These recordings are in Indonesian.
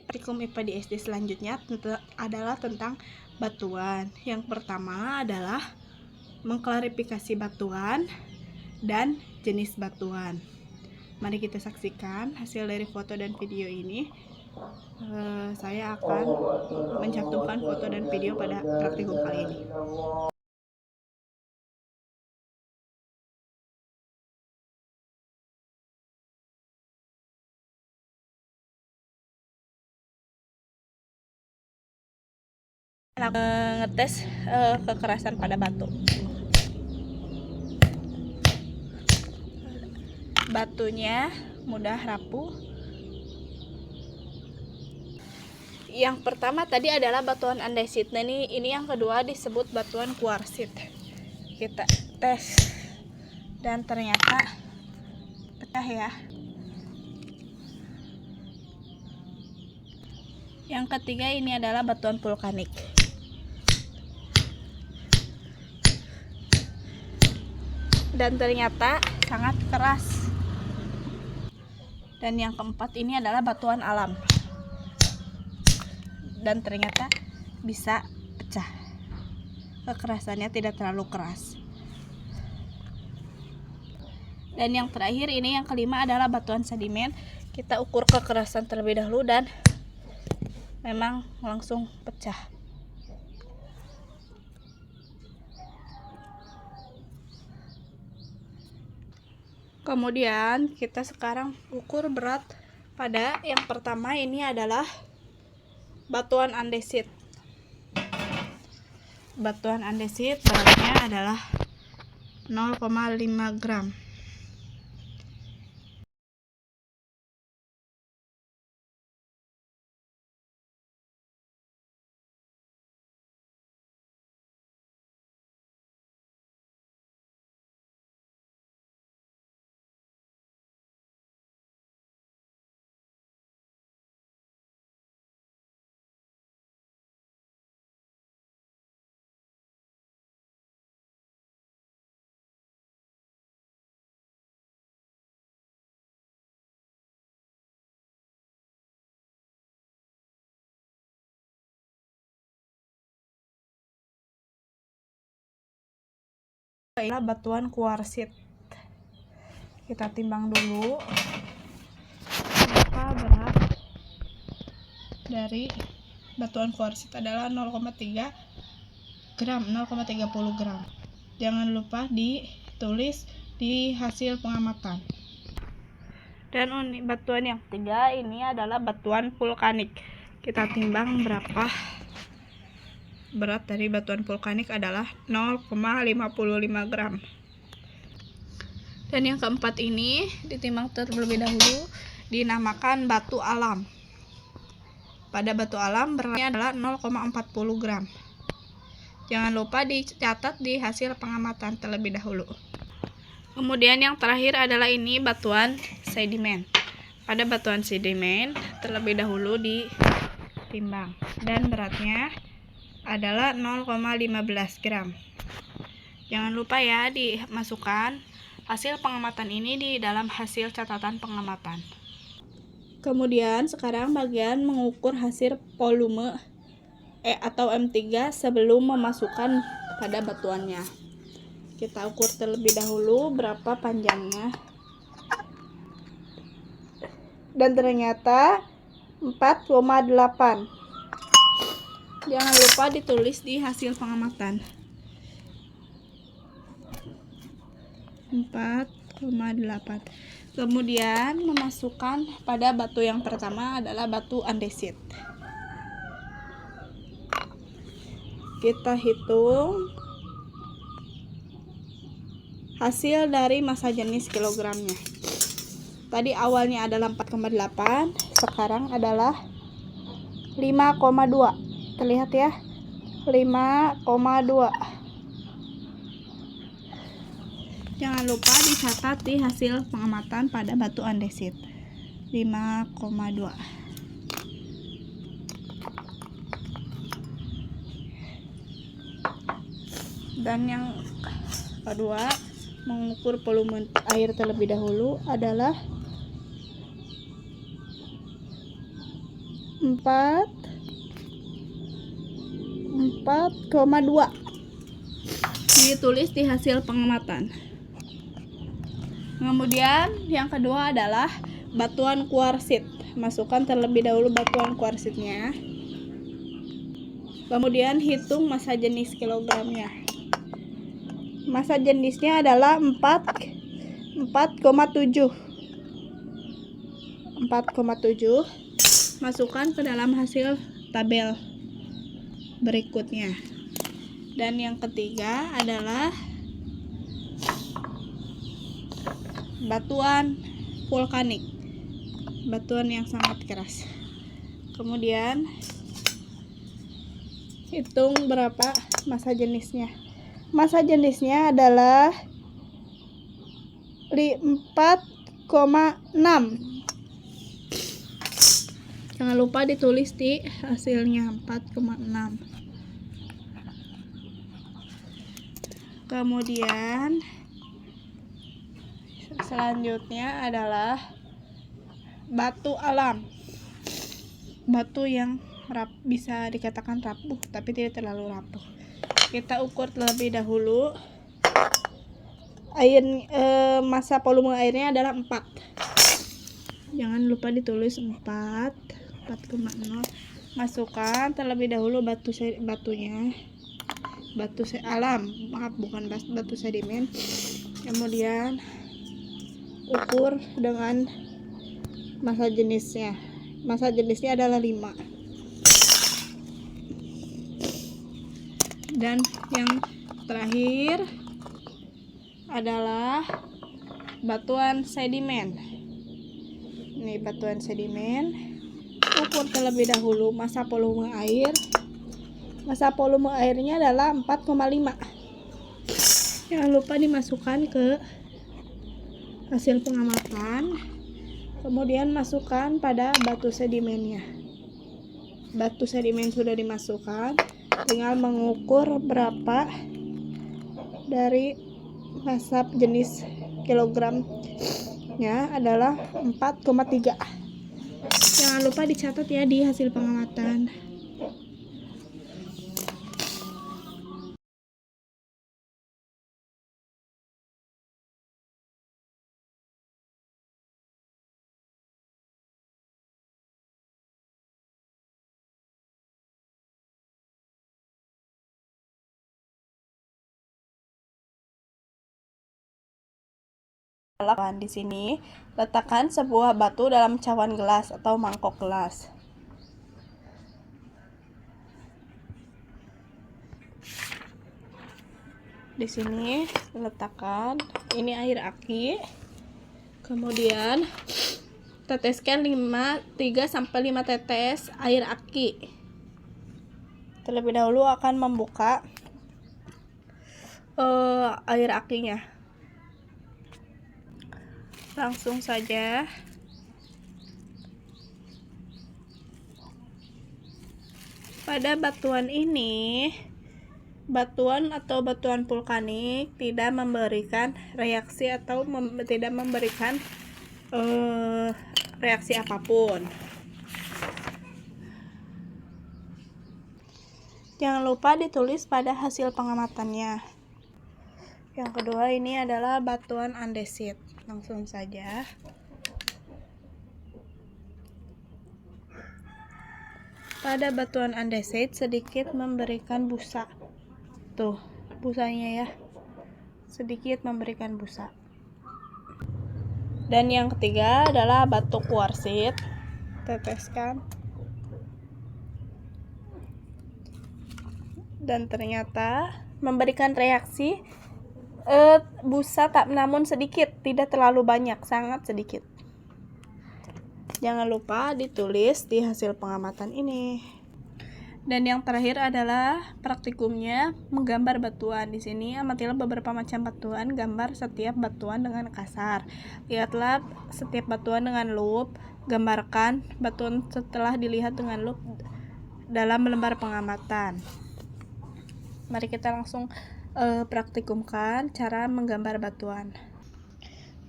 Praktikum IPA di SD selanjutnya adalah tentang batuan. Yang pertama adalah mengklarifikasi batuan dan jenis batuan. Mari kita saksikan hasil dari foto dan video ini. Saya akan mencantumkan foto dan video pada praktikum kali ini. Ngetes kekerasan pada batu. Batunya mudah rapuh. Yang pertama tadi adalah batuan andesit. Nah ini yang kedua disebut batuan kuarsit. Kita tes dan ternyata pecah ya. Yang ketiga ini adalah batuan vulkanik. Dan ternyata sangat keras. Dan yang keempat ini adalah batuan alam. Dan ternyata bisa pecah. Kekerasannya tidak terlalu keras. Dan yang terakhir ini yang kelima adalah batuan sedimen. Kita ukur kekerasan terlebih dahulu dan memang langsung pecah. Kemudian kita sekarang ukur berat pada yang pertama ini adalah batuan andesit. Batuan andesit beratnya adalah 0,5 gram. Inilah batuan kuarsit. Kita timbang dulu berapa berat dari batuan kuarsit adalah 0,3 gram, 0,30 gram. Jangan lupa ditulis di hasil pengamatan. Dan batuan yang ketiga ini adalah batuan vulkanik. Kita timbang berapa berat dari batuan vulkanik adalah 0,55 gram. Dan yang keempat ini ditimbang terlebih dahulu, dinamakan batu alam. Pada batu alam beratnya adalah 0,40 gram. Jangan lupa dicatat di hasil pengamatan terlebih dahulu. Kemudian yang terakhir adalah ini batuan sedimen. Pada batuan sedimen terlebih dahulu ditimbang dan beratnya adalah 0,15 gram. Jangan lupa ya dimasukkan hasil pengamatan ini di dalam hasil catatan pengamatan. Kemudian sekarang bagian mengukur hasil volume atau M3 sebelum memasukkan pada batuannya. Kita ukur terlebih dahulu berapa panjangnya. Dan ternyata 4,8. Jangan lupa ditulis di hasil pengamatan. 4,8. Kemudian memasukkan pada batu yang pertama adalah batu andesit. Kita hitung hasil dari massa jenis kilogramnya. Tadi awalnya adalah 4,8, sekarang adalah 5,2. Terlihat ya, 5,2. Jangan lupa dicatat di hasil pengamatan pada batu andesit. 5,2. Dan yang kedua, mengukur volume air terlebih dahulu adalah 4,2 ditulis di hasil pengamatan. Kemudian yang kedua adalah batuan kuarsit. Masukkan terlebih dahulu batuan kuarsitnya. Kemudian hitung massa jenis kilogramnya. Massa jenisnya adalah 4,7. Masukkan ke dalam hasil tabel berikutnya. Dan yang ketiga adalah batuan vulkanik, batuan yang sangat keras. Kemudian hitung berapa massa jenisnya. Massa jenisnya adalah 4,6. Jangan lupa ditulis di hasilnya 4,6. Kemudian selanjutnya adalah batu alam. Batu yang bisa dikatakan rapuh tapi tidak terlalu rapuh. Kita ukur terlebih dahulu. Massa volume airnya adalah 4. Jangan lupa ditulis 4,0. Masukkan terlebih dahulu batunya. Batu alam, bukan batu sedimen. Kemudian ukur dengan massa jenisnya. Massa jenisnya adalah 5. Dan yang terakhir adalah batuan sedimen. Ini batuan sedimen. Ukur terlebih dahulu massa volume air. Massa volume airnya adalah 4,5. Jangan lupa dimasukkan ke hasil pengamatan. Kemudian masukkan pada batu sedimennya. Batu sedimen sudah dimasukkan, tinggal mengukur berapa dari massa jenis kilogramnya adalah 4,3. Jangan lupa dicatat ya di hasil pengamatan. Di sini, letakkan sebuah batu dalam cawan gelas atau mangkok gelas. Di sini letakkan ini air aki. Kemudian teteskan 3 sampai 5 tetes air aki. Terlebih dahulu akan membuka air akinya. Langsung saja pada batuan ini, batuan atau batuan vulkanik tidak memberikan reaksi atau tidak memberikan reaksi apapun. Jangan lupa ditulis pada hasil pengamatannya. Yang kedua ini adalah batuan andesit. Langsung saja. Pada batuan andesit sedikit memberikan busa. Tuh, busanya ya. Sedikit memberikan busa. Dan yang ketiga adalah batu kuarsit. Teteskan. Dan ternyata memberikan reaksi busa namun sedikit, tidak terlalu banyak, sangat sedikit. Jangan lupa ditulis di hasil pengamatan ini. Dan yang terakhir adalah praktikumnya menggambar batuan. Di sini amatilah beberapa macam batuan, gambar setiap batuan dengan kasar. Lihatlah setiap batuan dengan lup, gambarkan batuan setelah dilihat dengan lup dalam lembar pengamatan. Mari kita langsung praktikumkan cara menggambar batuan.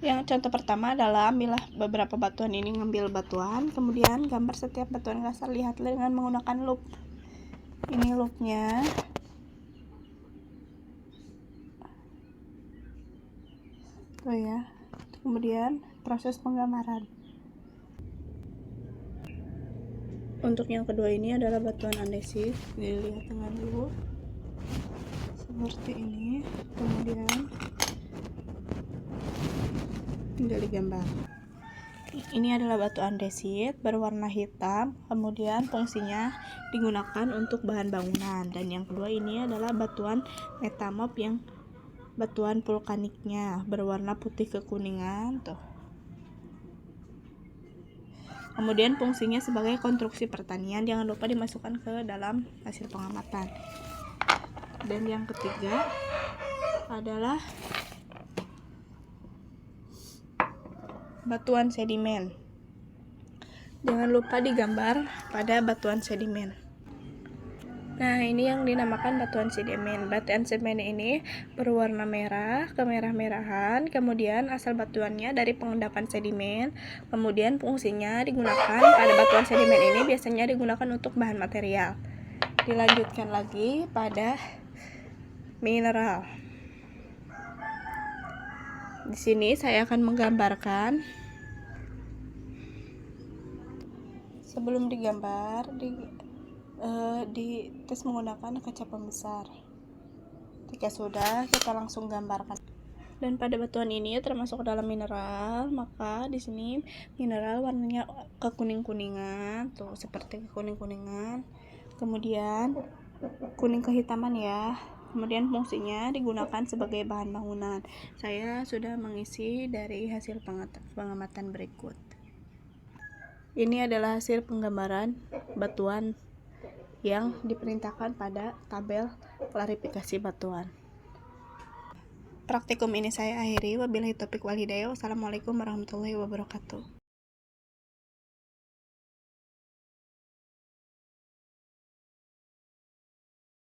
Yang contoh pertama adalah ambillah beberapa batuan ini, ngambil batuan, kemudian gambar setiap batuan kasar, lihat dengan menggunakan loop. Ini loopnya. Tuh ya. Kemudian proses penggambaran. Untuk yang kedua ini adalah batuan andesit, dilihat dengan loop seperti ini, kemudian tinggal digambar. Ini adalah batu andesit berwarna hitam, kemudian fungsinya digunakan untuk bahan bangunan. Dan yang kedua ini adalah batuan metamorf yang batuan vulkaniknya berwarna putih kekuningan tuh. Kemudian fungsinya sebagai konstruksi pertanian, jangan lupa dimasukkan ke dalam hasil pengamatan. Dan yang ketiga adalah batuan sedimen. Jangan lupa digambar pada batuan sedimen. Nah, ini yang dinamakan batuan sedimen. Batuan sedimen ini berwarna merah, kemerah-merahan, kemudian asal batuannya dari pengendapan sedimen, kemudian fungsinya digunakan pada batuan sedimen ini biasanya digunakan untuk bahan material. Dilanjutkan lagi pada mineral. Di sini saya akan menggambarkan. Sebelum digambar, dites menggunakan kaca pembesar. Jika sudah, kita langsung gambarkan. Dan pada batuan ini termasuk dalam mineral, maka di sini mineral warnanya kekuning-kuningan, tuh seperti kekuning-kuningan. Kemudian kuning kehitaman ya. Kemudian fungsinya digunakan sebagai bahan bangunan. Saya sudah mengisi dari hasil pengamatan berikut. Ini adalah hasil penggambaran batuan yang diperintahkan pada tabel klarifikasi batuan. Praktikum ini saya akhiri. Wabillahi taufiq wal hidayah. Wassalamualaikum warahmatullahi wabarakatuh.